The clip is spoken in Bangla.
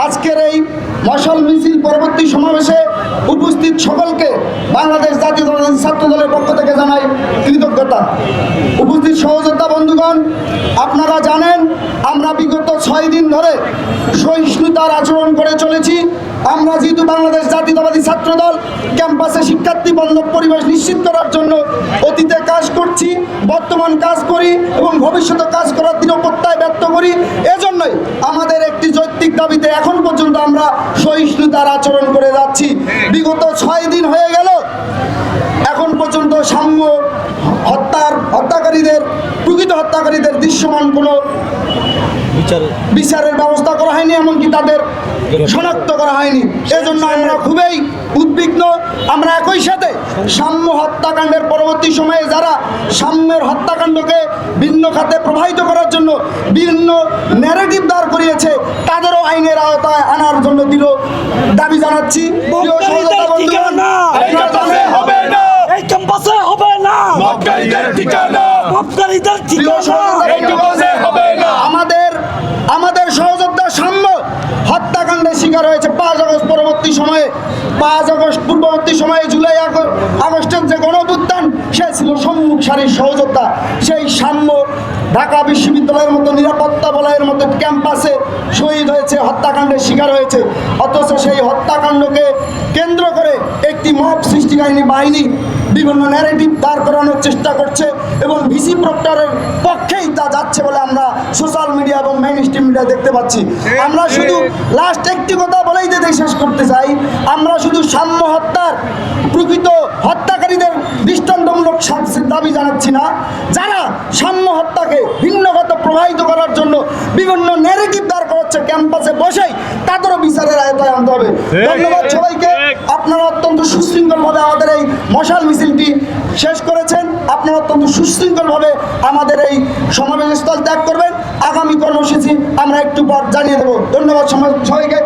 আজকের এই মশাল মিছিল পরবর্তী সমাবেশে উপস্থিত সকলকে বাংলাদেশ জাতীয়তাবাদী ছাত্র দলের পক্ষ থেকে জানাই কৃতজ্ঞতা। উপস্থিত সহযোদ্ধা বন্ধুগণ, আপনারা জানেন আমরা বিগত 6 দিন ধরে সহিষ্ণুতার আচরণ করে চলেছি। আমরা যেহেতু বাংলাদেশ জাতীয়তাবাদী ছাত্র দল ক্যাম্পাসে শিক্ষার্থী বান্ধব পরিবেশ নিশ্চিত করার জন্য অতীতে কাজ করছি, বর্তমান কাজ করি এবং ভবিষ্যতে কাজ করার দৃঢ় প্রত্যয় ব্যক্ত করি। এজন্যই আমাদের একটি যৌক্তিক দাবিতে এখন পর্যন্ত আমরা সহিষ্ণুতার আচরণ করে যাচ্ছি। বিগত 6 দিন হয়ে গেল, এখন পর্যন্ত সাম্য হত্যাকারীদের প্রকৃত হত্যাকারীদের দৃশ্যমান কোনো বিচারের ব্যবস্থা করা হয়নি, এমনকি তাদের শনাক্ত করা হয়নি। এজন্য আমরা খুবই উদ্বিগ্ন। আমরা একই সাথে সাম্য হত্যাকাণ্ডের পরবর্তী সময়ে যারা সাম্যের হত্যাকাণ্ডকে ভিন্ন খাতে প্রবাহিত করার জন্য বিভিন্ন ন্যারেটিভ দাঁড় করিয়েছে, তাদেরও আইনের আওতায় আনার জন্য দৃঢ় দাবি জানাচ্ছি। আমাদের সহযোদ্ধা সাম্য হত্যাকাণ্ডের শিকার হয়েছে 5 আগস্ট পরবর্তী সময়ে। 5 আগস্ট পূর্ববর্তী সময়ে জুলাই আগস্টের যে গণঅভ্যুত্থান, সে ছিল সম্মুখ সারির সহযোদ্ধা। সেই সাম্য ঢাকা বিশ্ববিদ্যালয়ের মতো নিরাপত্তা বলয়ের মতো ক্যাম্পাসে শহীদ হয়েছে, হত্যাকাণ্ডের শিকার হয়েছে। অথচ সেই হত্যাকাণ্ডকে কেন্দ্র করে একটি মব সৃষ্টিকারী বাহিনী বিভিন্ন ন্যারেটিভ দাঁড় করানোর চেষ্টা করছে এবং ভিসি প্রক্টরের পক্ষেই তা যাচ্ছে বলে আমরা সোশ্যাল মিডিয়া এবং মেইন স্ট্রিম মিডিয়া দেখতে পাচ্ছি। আমরা শুধু লাস্ট একটি কথা বলেই দিতে শেষ করতে চাই, আমরা শুধু সাম্য হত্যার প্রকৃত হত্যাকারীদের দৃষ্টান্তমূলক শাস্তির দাবি জানাচ্ছি না, যারা সাম্য হত্যাকে ভিন্নগত প্রবাহিত করার জন্য বিভিন্ন ন্যারেটিভ দাঁড় করাচ্ছে ক্যাম্পাসে বসেই, তাদেরও বিচারের আয়তায় আনতে হবে। ধন্যবাদ সবাইকে। আপনারা অত্যন্ত সুশৃঙ্খলভাবে আমাদের এই মশাল মিছিলটি শেষ করেছেন। আপনারা অত্যন্ত সুশৃঙ্খলভাবে আমাদের এই সমাবেশ স্থল ত্যাগ করবেন। আগামী কর্মসূচি আমরা একটু পর জানিয়ে দেব। ধন্যবাদ সবাইকে।